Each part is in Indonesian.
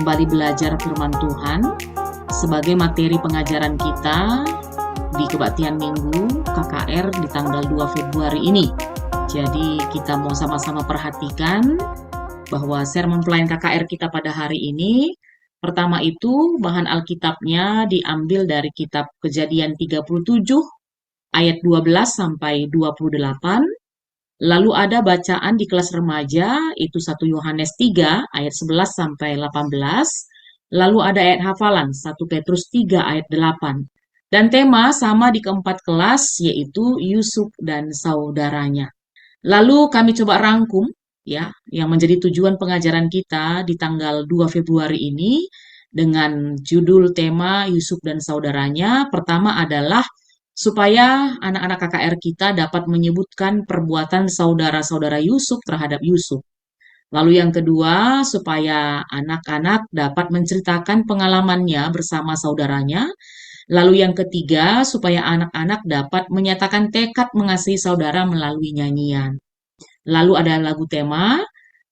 kembali belajar firman Tuhan sebagai materi pengajaran kita di Kebaktian Minggu KKR di tanggal 2 Februari ini. Jadi kita mau sama-sama perhatikan bahwa sermon pelayan KKR kita pada hari ini, pertama itu bahan Alkitabnya diambil dari kitab Kejadian 37 ayat 12 sampai 28. Lalu ada bacaan di kelas remaja, itu 1 Yohanes 3 ayat 11 sampai 18. Lalu ada ayat hafalan, 1 Petrus 3 ayat 8. Dan tema sama di keempat kelas, yaitu Yusuf dan saudaranya. Lalu kami coba rangkum, ya, yang menjadi tujuan pengajaran kita di tanggal 2 Februari ini, dengan judul tema Yusuf dan saudaranya. Pertama adalah supaya anak-anak KKR kita dapat menyebutkan perbuatan saudara-saudara Yusuf terhadap Yusuf. Lalu yang kedua, supaya anak-anak dapat menceritakan pengalamannya bersama saudaranya. Lalu yang ketiga, supaya anak-anak dapat menyatakan tekad mengasihi saudara melalui nyanyian. Lalu ada lagu tema,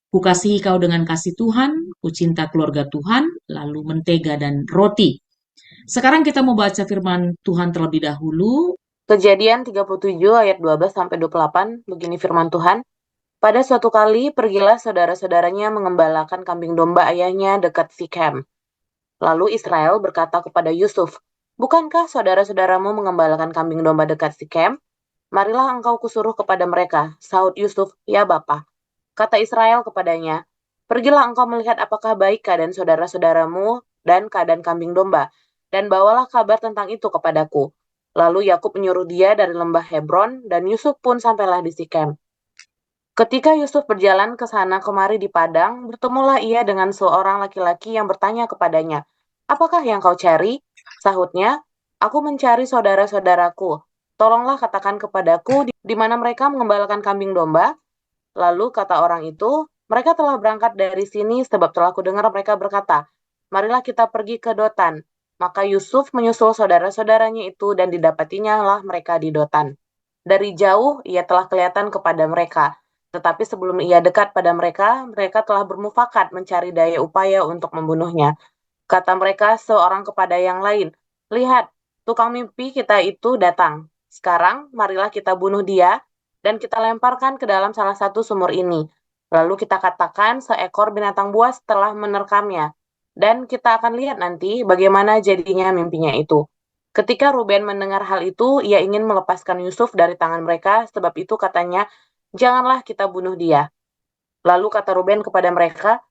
Ku kasihi kau dengan kasih Tuhan, ku cinta keluarga Tuhan, lalu mentega dan roti. Sekarang kita mau baca firman Tuhan terlebih dahulu. Kejadian 37 ayat 12-28, begini firman Tuhan. Pada suatu kali, pergilah saudara-saudaranya mengembalakan kambing domba ayahnya dekat Sikhem. Lalu Israel berkata kepada Yusuf, "Bukankah saudara-saudaramu mengembalakan kambing domba dekat Sikhem? Marilah engkau kusuruh kepada mereka." Sahut Yusuf, "Ya Bapa." Kata Israel kepadanya, "Pergilah engkau melihat apakah baik keadaan saudara-saudaramu dan keadaan kambing domba, dan bawalah kabar tentang itu kepadaku." Lalu Yakub menyuruh dia dari lembah Hebron, dan Yusuf pun sampailah di Sikhem. Ketika Yusuf berjalan ke sana kemari di padang, bertemulah ia dengan seorang laki-laki yang bertanya kepadanya, "Apakah yang kau cari?" Sahutnya, "Aku mencari saudara-saudaraku. Tolonglah katakan kepadaku di mana mereka mengembalakan kambing domba." Lalu kata orang itu, "Mereka telah berangkat dari sini sebab telah kudengar mereka berkata, 'Marilah kita pergi ke Dotan.'" Maka Yusuf menyusul saudara-saudaranya itu dan didapatinya lah mereka di Dotan. Dari jauh ia telah kelihatan kepada mereka, tetapi sebelum ia dekat pada mereka, mereka telah bermufakat mencari daya upaya untuk membunuhnya. Kata mereka seorang kepada yang lain, "Lihat, tukang mimpi kita itu datang. Sekarang marilah kita bunuh dia dan kita lemparkan ke dalam salah satu sumur ini. Lalu kita katakan seekor binatang buas telah menerkamnya. Dan kita akan lihat nanti bagaimana jadinya mimpinya itu." Ketika Ruben mendengar hal itu, ia ingin melepaskan Yusuf dari tangan mereka, sebab itu katanya, "Janganlah kita bunuh dia." Lalu kata Ruben kepada mereka,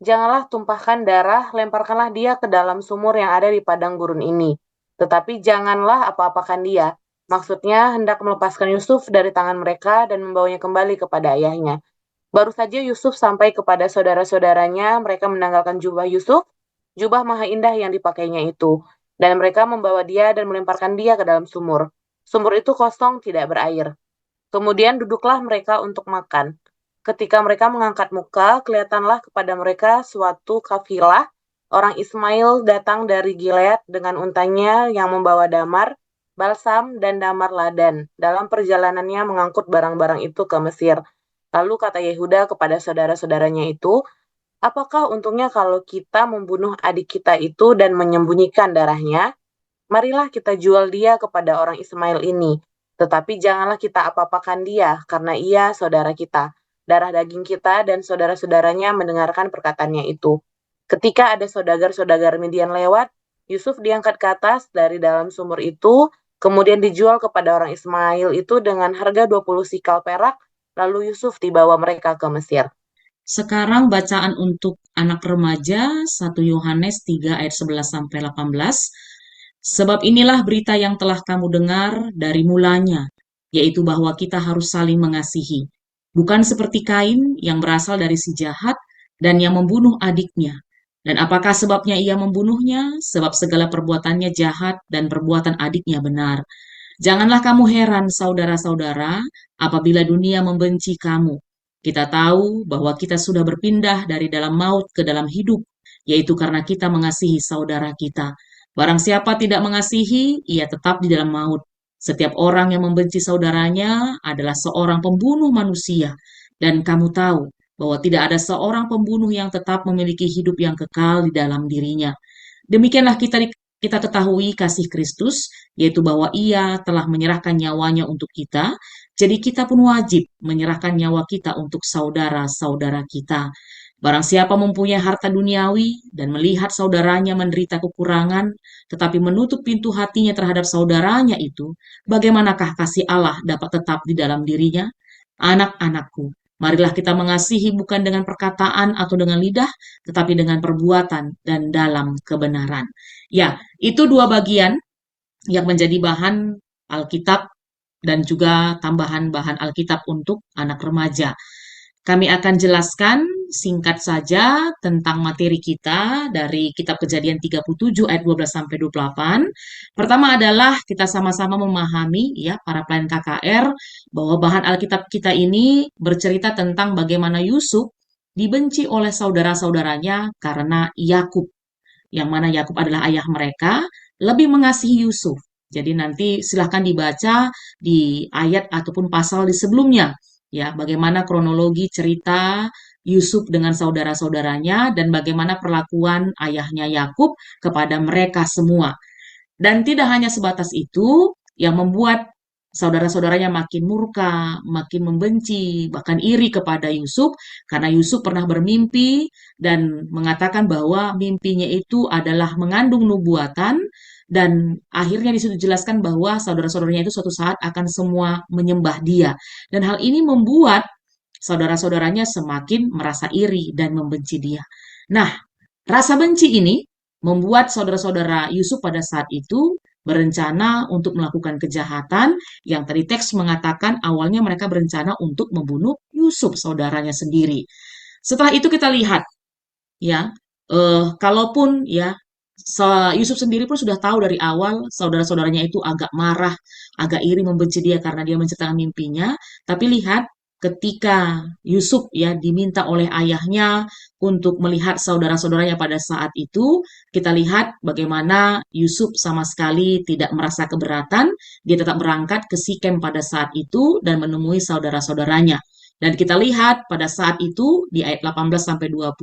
"Janganlah tumpahkan darah, lemparkanlah dia ke dalam sumur yang ada di padang gurun ini. Tetapi janganlah apa-apakan dia." Maksudnya hendak melepaskan Yusuf dari tangan mereka dan membawanya kembali kepada ayahnya. Baru saja Yusuf sampai kepada saudara-saudaranya, mereka menanggalkan jubah Yusuf, jubah maha indah yang dipakainya itu, dan mereka membawa dia dan melemparkan dia ke dalam sumur. Sumur itu kosong, tidak berair. Kemudian duduklah mereka untuk makan. Ketika mereka mengangkat muka, kelihatanlah kepada mereka suatu kafilah orang Ismail datang dari Gilead dengan untanya yang membawa damar, balsam, dan damar ladan dalam perjalanannya mengangkut barang-barang itu ke Mesir. Lalu kata Yehuda kepada saudara-saudaranya itu, "Apakah untungnya kalau kita membunuh adik kita itu dan menyembunyikan darahnya? Marilah kita jual dia kepada orang Ismail ini. Tetapi janganlah kita apa-apakan dia, karena ia saudara kita, darah daging kita." Dan saudara-saudaranya mendengarkan perkataannya itu. Ketika ada saudagar-saudagar Midian lewat, Yusuf diangkat ke atas dari dalam sumur itu, kemudian dijual kepada orang Ismail itu dengan harga 20 sikal perak. Lalu Yusuf dibawa mereka ke Mesir. Sekarang bacaan untuk anak remaja 1 Yohanes 3 ayat 11 sampai 18. Sebab inilah berita yang telah kamu dengar dari mulanya, yaitu bahwa kita harus saling mengasihi. Bukan seperti Kain yang berasal dari si jahat dan yang membunuh adiknya. Dan apakah sebabnya ia membunuhnya? Sebab segala perbuatannya jahat dan perbuatan adiknya benar. Janganlah kamu heran, saudara-saudara, apabila dunia membenci kamu. Kita tahu bahwa kita sudah berpindah dari dalam maut ke dalam hidup, yaitu karena kita mengasihi saudara kita. Barang siapa tidak mengasihi, ia tetap di dalam maut. Setiap orang yang membenci saudaranya adalah seorang pembunuh manusia. Dan kamu tahu bahwa tidak ada seorang pembunuh yang tetap memiliki hidup yang kekal di dalam dirinya. Demikianlah kita ketahui kasih Kristus, yaitu bahwa Ia telah menyerahkan nyawanya untuk kita. Jadi kita pun wajib menyerahkan nyawa kita untuk saudara-saudara kita. Barang siapa mempunyai harta duniawi dan melihat saudaranya menderita kekurangan, tetapi menutup pintu hatinya terhadap saudaranya itu, bagaimanakah kasih Allah dapat tetap di dalam dirinya? Anak-anakku, marilah kita mengasihi bukan dengan perkataan atau dengan lidah, tetapi dengan perbuatan dan dalam kebenaran. Ya, itu dua bagian yang menjadi bahan Alkitab dan juga tambahan bahan Alkitab untuk anak remaja. Kami akan jelaskan singkat saja tentang materi kita dari Kitab Kejadian 37 ayat 12 sampai 28. Pertama adalah kita sama-sama memahami ya para pelayan KKR bahwa bahan Alkitab kita ini bercerita tentang bagaimana Yusuf dibenci oleh saudara-saudaranya karena Yakub, yang mana Yakub adalah ayah mereka, lebih mengasihi Yusuf. Jadi nanti silahkan dibaca di ayat ataupun pasal di sebelumnya, ya, bagaimana kronologi cerita Yusuf dengan saudara-saudaranya dan bagaimana perlakuan ayahnya Yakub kepada mereka semua. Dan tidak hanya sebatas itu yang membuat saudara-saudaranya makin murka, makin membenci, bahkan iri kepada Yusuf karena Yusuf pernah bermimpi dan mengatakan bahwa mimpinya itu adalah mengandung nubuatan, dan akhirnya disitu dijelaskan bahwa saudara-saudaranya itu suatu saat akan semua menyembah dia. Dan hal ini membuat saudara-saudaranya semakin merasa iri dan membenci dia. Nah, rasa benci ini membuat saudara-saudara Yusuf pada saat itu berencana untuk melakukan kejahatan yang tadi teks mengatakan awalnya mereka berencana untuk membunuh Yusuf, saudaranya sendiri. Setelah itu kita lihat, ya, kalaupun ya Yusuf sendiri pun sudah tahu dari awal saudara-saudaranya itu agak marah, agak iri, membenci dia karena dia menceritakan mimpinya. Tapi lihat ketika Yusuf ya diminta oleh ayahnya untuk melihat saudara-saudaranya pada saat itu, kita lihat bagaimana Yusuf sama sekali tidak merasa keberatan. Dia tetap berangkat ke Sikem pada saat itu dan menemui saudara-saudaranya. Dan kita lihat pada saat itu di ayat 18 sampai 20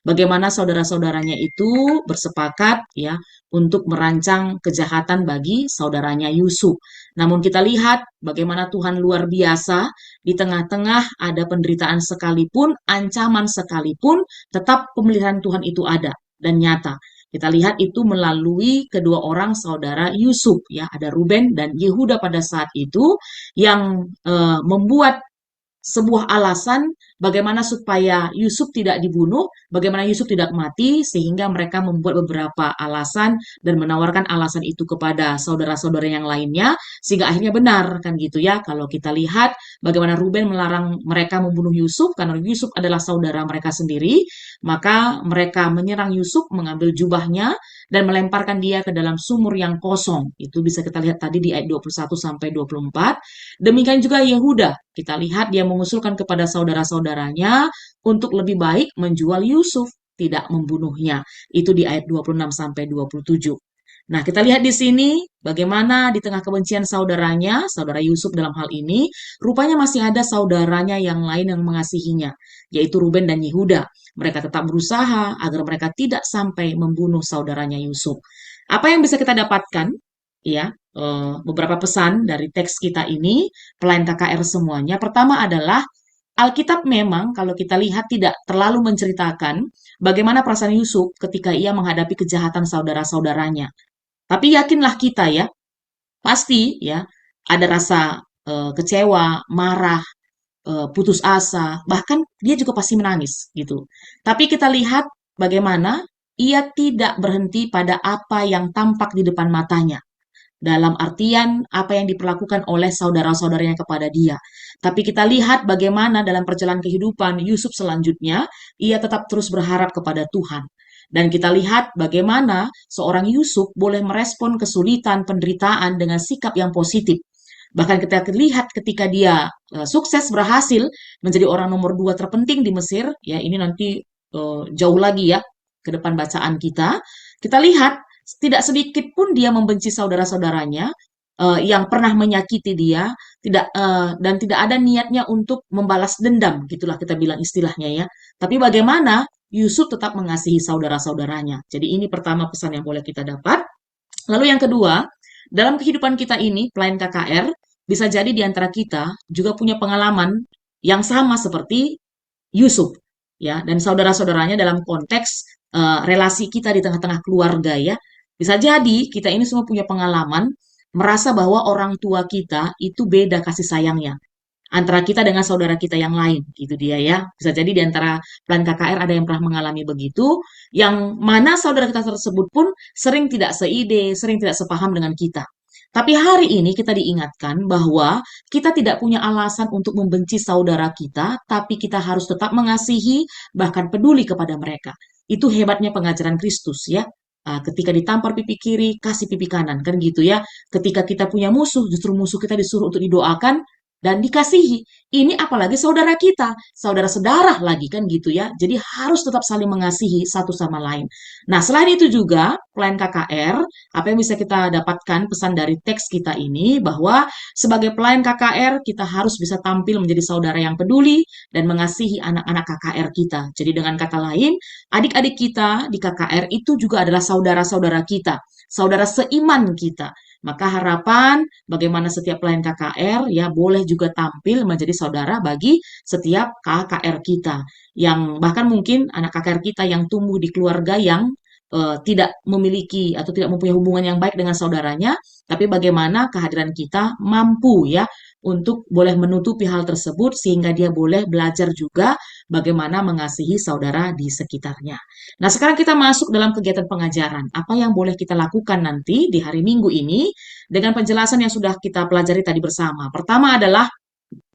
bagaimana saudara-saudaranya itu bersepakat ya untuk merancang kejahatan bagi saudaranya Yusuf. Namun kita lihat bagaimana Tuhan luar biasa, di tengah-tengah ada penderitaan sekalipun, ancaman sekalipun, tetap pemeliharaan Tuhan itu ada dan nyata. Kita lihat itu melalui kedua orang saudara Yusuf ya, ada Ruben dan Yehuda pada saat itu yang membuat sebuah alasan bagaimana supaya Yusuf tidak dibunuh, bagaimana Yusuf tidak mati, sehingga mereka membuat beberapa alasan dan menawarkan alasan itu kepada saudara-saudara yang lainnya, sehingga akhirnya benar kan gitu ya. Kalau kita lihat bagaimana Ruben melarang mereka membunuh Yusuf karena Yusuf adalah saudara mereka sendiri, maka mereka menyerang Yusuf, mengambil jubahnya dan melemparkan dia ke dalam sumur yang kosong. Itu bisa kita lihat tadi di ayat 21 sampai 24. Demikian juga Yehuda, kita lihat dia mengusulkan kepada saudara-saudaranya untuk lebih baik menjual Yusuf, tidak membunuhnya. Itu di ayat 26 sampai 27. Nah, kita lihat di sini bagaimana di tengah kebencian saudaranya, saudara Yusuf dalam hal ini, rupanya masih ada saudaranya yang lain yang mengasihinya, yaitu Ruben dan Yehuda. Mereka tetap berusaha agar mereka tidak sampai membunuh saudaranya Yusuf. Apa yang bisa kita dapatkan? Ya, beberapa pesan dari teks kita ini, pelayan KKR semuanya. Pertama adalah Alkitab memang kalau kita lihat tidak terlalu menceritakan bagaimana perasaan Yusuf ketika ia menghadapi kejahatan saudara-saudaranya. Tapi yakinlah kita ya, pasti ya ada rasa kecewa, marah, putus asa, bahkan dia juga pasti menangis gitu. Tapi kita lihat bagaimana ia tidak berhenti pada apa yang tampak di depan matanya. Dalam artian apa yang diperlakukan oleh saudara-saudaranya kepada dia. Tapi kita lihat bagaimana dalam perjalanan kehidupan Yusuf selanjutnya, ia tetap terus berharap kepada Tuhan. Dan kita lihat bagaimana seorang Yusuf boleh merespon kesulitan, penderitaan dengan sikap yang positif. Bahkan kita lihat ketika dia sukses berhasil menjadi orang nomor 2 terpenting di Mesir, ya ini nanti jauh lagi ya ke depan bacaan kita. Kita lihat tidak sedikit pun dia membenci saudara-saudaranya, yang pernah menyakiti dia, dan tidak ada niatnya untuk membalas dendam, gitulah kita bilang istilahnya ya. Tapi bagaimana Yusuf tetap mengasihi saudara-saudaranya. Jadi ini pertama pesan yang boleh kita dapat. Lalu yang kedua, dalam kehidupan kita ini, pelayan KKR, bisa jadi di antara kita juga punya pengalaman yang sama seperti Yusuf, ya, dan saudara-saudaranya dalam konteks relasi kita di tengah-tengah keluarga, ya. Bisa jadi kita ini semua punya pengalaman merasa bahwa orang tua kita itu beda kasih sayangnya antara kita dengan saudara kita yang lain, gitu dia ya. Bisa jadi di antara plan KKR ada yang pernah mengalami begitu, yang mana saudara kita tersebut pun sering tidak seide, sering tidak sepaham dengan kita. Tapi hari ini kita diingatkan bahwa kita tidak punya alasan untuk membenci saudara kita, tapi kita harus tetap mengasihi, bahkan peduli kepada mereka. Itu hebatnya pengajaran Kristus ya. Ketika ditampar pipi kiri, kasih pipi kanan, kan gitu ya. Ketika kita punya musuh, justru musuh kita disuruh untuk didoakan, dan dikasihi. Ini apalagi saudara kita, saudara sedarah lagi kan gitu ya. Jadi harus tetap saling mengasihi satu sama lain. Nah, selain itu juga plan KKR, apa yang bisa kita dapatkan pesan dari teks kita ini bahwa sebagai pelayan KKR kita harus bisa tampil menjadi saudara yang peduli dan mengasihi anak-anak KKR kita. Jadi dengan kata lain, adik-adik kita di KKR itu juga adalah saudara-saudara kita, saudara seiman kita. Maka harapan bagaimana setiap pelayan KKR ya boleh juga tampil menjadi saudara bagi setiap KKR kita. Yang bahkan mungkin anak KKR kita yang tumbuh di keluarga yang tidak memiliki atau tidak mempunyai hubungan yang baik dengan saudaranya, tapi bagaimana kehadiran kita mampu ya untuk boleh menutupi hal tersebut sehingga dia boleh belajar juga bagaimana mengasihi saudara di sekitarnya. Nah, sekarang kita masuk dalam kegiatan pengajaran. Apa yang boleh kita lakukan nanti di hari Minggu ini dengan penjelasan yang sudah kita pelajari tadi bersama. Pertama adalah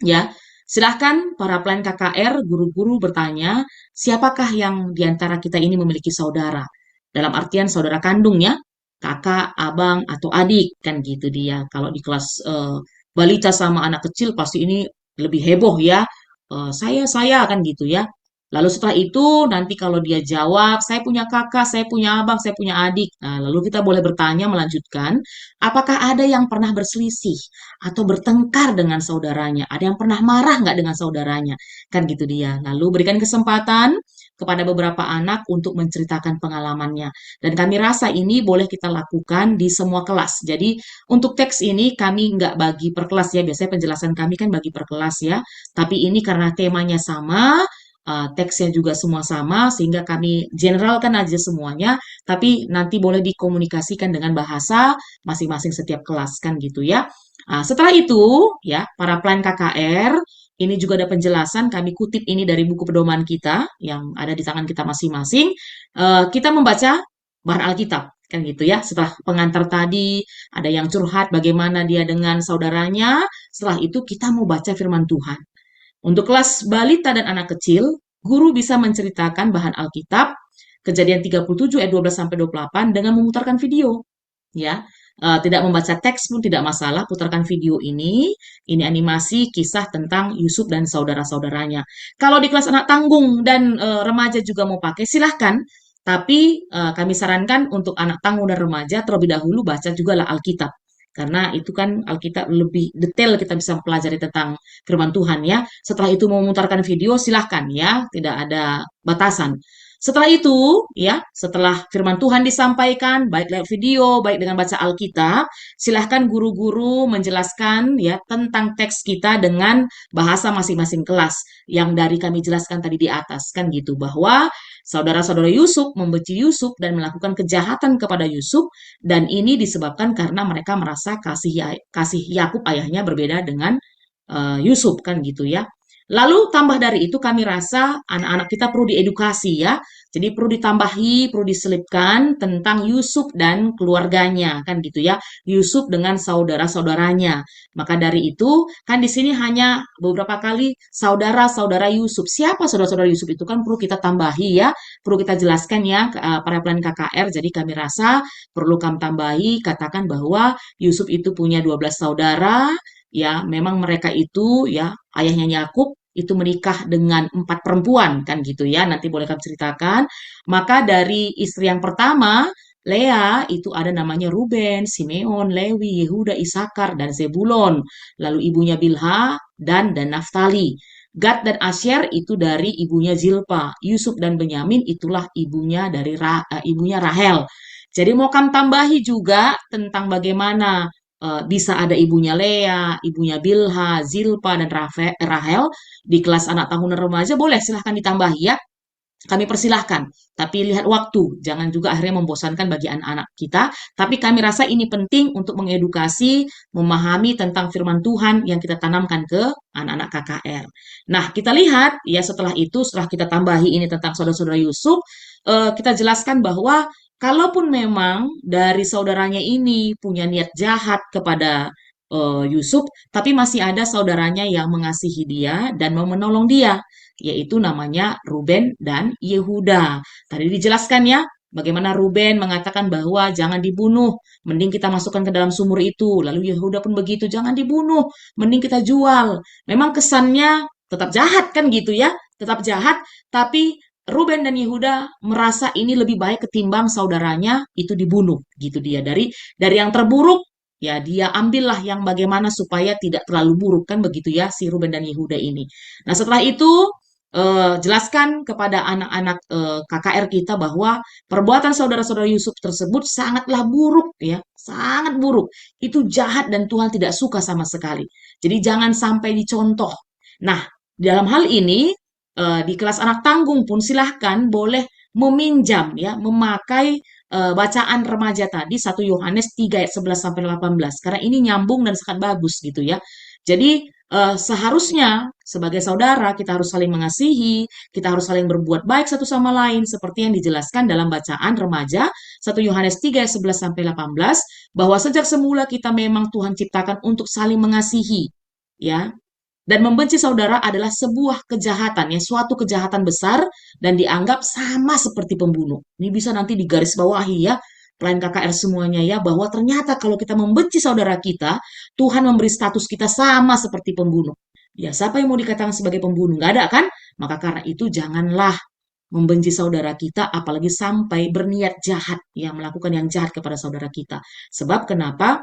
ya, silahkan para pelayan KKR, guru-guru bertanya, siapakah yang di antara kita ini memiliki saudara? Dalam artian saudara kandung ya, kakak, abang, atau adik, kan gitu dia. Kalau di kelas balita sama anak kecil pasti ini lebih heboh ya. Saya kan gitu ya. Lalu setelah itu nanti kalau dia jawab, saya punya kakak, saya punya abang, saya punya adik. Nah, lalu kita boleh bertanya melanjutkan, apakah ada yang pernah berselisih atau bertengkar dengan saudaranya? Ada yang pernah marah nggak dengan saudaranya? Kan gitu dia. Lalu berikan kesempatan kepada beberapa anak untuk menceritakan pengalamannya. Dan kami rasa ini boleh kita lakukan di semua kelas. Jadi untuk teks ini kami nggak bagi per kelas ya. Biasanya penjelasan kami kan bagi per kelas ya. Tapi ini karena temanya sama, teksnya juga semua sama, sehingga kami generalkan aja semuanya, tapi nanti boleh dikomunikasikan dengan bahasa masing-masing setiap kelas kan gitu ya. Setelah itu, ya, para plan KKR, ini juga ada penjelasan, kami kutip ini dari buku pedoman kita yang ada di tangan kita masing-masing. Kita membaca bahan Alkitab, kan gitu ya. Setelah pengantar tadi, ada yang curhat bagaimana dia dengan saudaranya, setelah itu kita mau baca firman Tuhan. Untuk kelas balita dan anak kecil, guru bisa menceritakan bahan Alkitab, Kejadian 37 ayat 12 sampai 28 dengan memutarkan video. Ya, tidak membaca teks pun tidak masalah, putarkan video ini. Ini animasi kisah tentang Yusuf dan saudara-saudaranya. Kalau di kelas anak tanggung dan remaja juga mau pakai, silahkan. Tapi kami sarankan untuk anak tanggung dan remaja terlebih dahulu baca juga lah Alkitab. Karena itu kan Alkitab lebih detail kita bisa mempelajari tentang firman Tuhan ya. Setelah itu mau memutarkan video silahkan ya, tidak ada batasan. Setelah itu, ya, setelah firman Tuhan disampaikan, baik lewat video, baik dengan baca Alkitab, silahkan guru-guru menjelaskan ya tentang teks kita dengan bahasa masing-masing kelas yang dari kami jelaskan tadi di atas, kan gitu, bahwa saudara-saudara Yusuf membenci Yusuf dan melakukan kejahatan kepada Yusuf, dan ini disebabkan karena mereka merasa kasih Yakub ayahnya berbeda dengan Yusuf, kan gitu ya. Lalu tambah dari itu kami rasa anak-anak kita perlu diedukasi ya. Jadi perlu ditambahi, perlu diselipkan tentang Yusuf dan keluarganya kan gitu ya. Yusuf dengan saudara-saudaranya. Maka dari itu kan di sini hanya beberapa kali saudara-saudara Yusuf. Siapa saudara-saudara Yusuf itu kan perlu kita tambahi ya. Perlu kita jelaskan ya para pelayan KKR. Jadi kami rasa perlu kami tambahi katakan bahwa Yusuf itu punya 12 saudara. Ya, memang mereka itu ya ayahnya Yakub itu menikah dengan 4 perempuan kan gitu ya. Nanti boleh kami ceritakan. Maka dari istri yang pertama Lea itu ada namanya Ruben, Simeon, Lewi, Yehuda, Isakar, dan Zebulon. Lalu ibunya Bilha dan Naftali. Gad dan Asyer itu dari ibunya Zilpa. Yusuf dan Benyamin itulah ibunya dari ibunya Rahel. Jadi mau kami tambahi juga tentang bagaimana bisa ada ibunya Lea, ibunya Bilha, Zilpa, dan Rahel di kelas anak tahunan remaja, boleh silahkan ditambahi ya. Kami persilahkan, tapi lihat waktu, jangan juga akhirnya membosankan bagi anak-anak kita. Tapi kami rasa ini penting untuk mengedukasi, memahami tentang firman Tuhan yang kita tanamkan ke anak-anak KKR. Nah, kita lihat ya setelah itu, setelah kita tambahi ini tentang saudara-saudara Yusuf, kita jelaskan bahwa kalaupun memang dari saudaranya ini punya niat jahat kepada Yusuf, tapi masih ada saudaranya yang mengasihi dia dan mau menolong dia, yaitu namanya Ruben dan Yehuda. Tadi dijelaskan ya, bagaimana Ruben mengatakan bahwa jangan dibunuh, mending kita masukkan ke dalam sumur itu. Lalu Yehuda pun begitu, jangan dibunuh, mending kita jual. Memang kesannya tetap jahat kan gitu ya, tetap jahat, tapi Ruben dan Yehuda merasa ini lebih baik ketimbang saudaranya itu dibunuh, gitu dia. Dari yang terburuk, ya dia ambillah yang bagaimana supaya tidak terlalu buruk kan begitu ya si Ruben dan Yehuda ini. Nah setelah itu jelaskan kepada anak-anak KKR kita bahwa perbuatan saudara-saudara Yusuf tersebut sangatlah buruk ya, sangat buruk. Itu jahat dan Tuhan tidak suka sama sekali. Jadi jangan sampai dicontoh. Nah, dalam hal ini di kelas anak tanggung pun silahkan boleh meminjam ya, memakai bacaan remaja tadi 1 Yohanes 3 ayat 11 sampai 18 karena ini nyambung dan sangat bagus gitu ya. Jadi seharusnya sebagai saudara kita harus saling mengasihi, kita harus saling berbuat baik satu sama lain seperti yang dijelaskan dalam bacaan remaja 1 Yohanes 3 ayat 11 sampai 18 bahwa sejak semula kita memang Tuhan ciptakan untuk saling mengasihi ya. Dan membenci saudara adalah sebuah kejahatan ya, suatu kejahatan besar dan dianggap sama seperti pembunuh. Ini bisa nanti digaris bawahi ya, pelayan KKR semuanya ya, bahwa ternyata kalau kita membenci saudara kita, Tuhan memberi status kita sama seperti pembunuh. Ya, siapa yang mau dikatakan sebagai pembunuh? Nggak ada kan? Maka karena itu janganlah membenci saudara kita, apalagi sampai berniat jahat, ya, melakukan yang jahat kepada saudara kita. Sebab kenapa?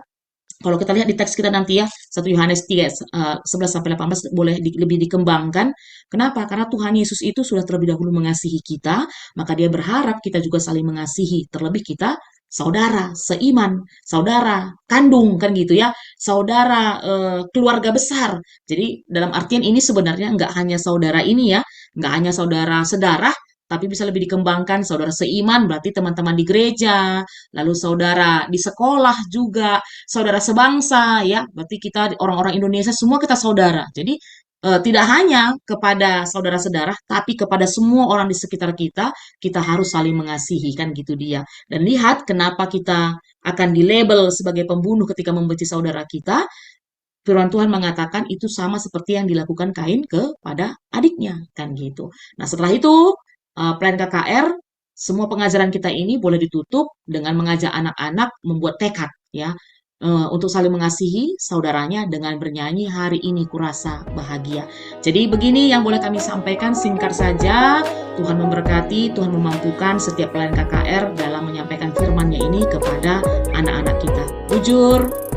Kalau kita lihat di teks kita nanti ya, 1 Yohanes 3, 11 sampai 18 boleh lebih dikembangkan. Kenapa? Karena Tuhan Yesus itu sudah terlebih dahulu mengasihi kita, maka dia berharap kita juga saling mengasihi. Terlebih kita saudara, seiman, saudara, kandung, kan gitu ya, saudara keluarga besar. Jadi dalam artian ini sebenarnya nggak hanya saudara ini ya, nggak hanya saudara sedarah, tapi bisa lebih dikembangkan saudara seiman, berarti teman-teman di gereja, lalu saudara di sekolah juga, saudara sebangsa ya, berarti kita orang-orang Indonesia semua kita saudara. Jadi tidak hanya kepada saudara sedarah, tapi kepada semua orang di sekitar kita, kita harus saling mengasihi kan gitu dia. Dan lihat kenapa kita akan dilabel sebagai pembunuh ketika membenci saudara kita. Firman Tuhan mengatakan itu sama seperti yang dilakukan Kain kepada adiknya kan gitu. Nah setelah itu plan KKR, semua pengajaran kita ini boleh ditutup dengan mengajak anak-anak membuat tekad ya untuk saling mengasihi saudaranya dengan bernyanyi hari ini kurasa bahagia. Jadi begini yang boleh kami sampaikan singkat saja. Tuhan memberkati, Tuhan memampukan setiap pelayan KKR dalam menyampaikan firman-Nya ini kepada anak-anak kita. Bujur.